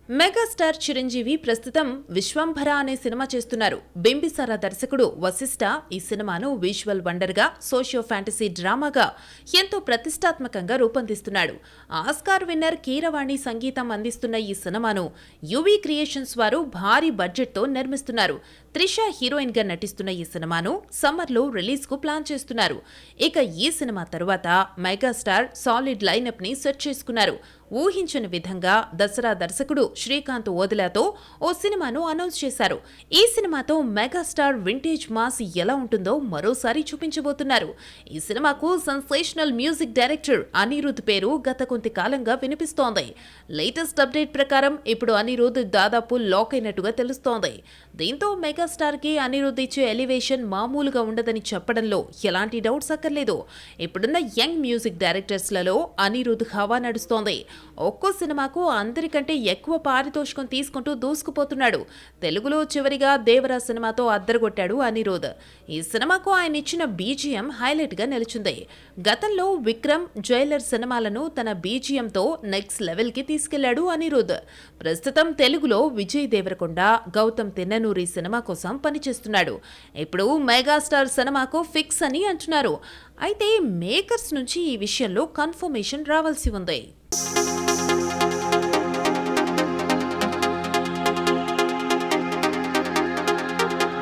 Megastar Chiranjeevi ప్రస్తుతం విశ్వంభర అనే cinema చేస్తున్నారు. బింబిసార దర్శకుడు వశిష్ఠ ఈ సినిమాను విజువల్ వండర్ గా, సోషియో ఫ్యాంటసీ డ్రామాగా ఎంతో ప్రతిష్టాత్మకంగా రూపొందిస్తున్నాడు. ఆస్కార్ విన్నర్ కీరవాణి సంగీతం అందిస్తున్న ఈ సినిమాను యువి క్రియేషన్స్ వారు భారీ బడ్జెట్ తో నిర్మిస్తున్నారు. త్రిష హీరోయిన్ గా నటిస్తున్న ఈ సినిమాను సమ్మర్ లో రిలీజ్ కు ప్లాన్ చేస్తున్నారు. ఇక ఈ సినిమా తరువాత మెగాస్టార్ సాలిడ్ లైనప్ ని సెట్ చేసుకున్నారు. ఊహించని విధంగా దసరా దర్శకుడు శ్రీకాంత్ ఓదెలాతో ఓ సినిమాను అనౌన్స్ చేశారు. ఈ సినిమాతో మెగాస్టార్ వింటేజ్ మాస్ ఎలా ఉంటుందో మరోసారి చూపించబోతున్నారు. ఈ సినిమాకు సెన్సేషనల్ మ్యూజిక్ డైరెక్టర్ అనిరుద్ పేరు గత కొంత కాలంగా వినిపిస్తోంది. లేటెస్ట్ అప్డేట్ ప్రకారం ఇప్పుడు అనిరుద్ దాదాపు లాక్ అయినట్టుగా తెలుస్తోంది. దీంతో మెగాస్టార్ కి అనిరుద్ ఇచ్చే ఎలివేషన్ మామూలుగా ఉండదని చెప్పడంలో ఎలాంటి డౌట్స్ అక్కర్లేదు. ఇప్పుడున్న యంగ్ మ్యూజిక్ డైరెక్టర్స్ లలో అనిరుద్ హవా నడుస్తోంది. ఒక్కో సినిమాకు అందరికంటే ఎక్కువ పారితోషికం తీసుకుంటూ దూసుకుపోతున్నాడు. తెలుగులో చివరిగా దేవరా సినిమాతో అద్దరగొట్టాడు అనిరుద్. ఈ సినిమాకు ఆయన ఇచ్చిన బీజిఎం హైలైట్ గా నిలిచింది. గతంలో విక్రమ్, జైలర్ సినిమాలను తన బీజిఎంతో నెక్స్ట్ లెవెల్ కి తీసుకెళ్లాడు అనిరుద్. ప్రస్తుతం తెలుగులో విజయ్ దేవరకొండ, గౌతమ్ తిన్ననూరి సినిమా కోసం పనిచేస్తున్నాడు. ఇప్పుడు మెగాస్టార్ సినిమాకు ఫిక్స్ అని అంటున్నారు. అయితే మేకర్స్ నుంచి ఈ విషయంలో కన్ఫర్మేషన్ రావాల్సి ఉంది.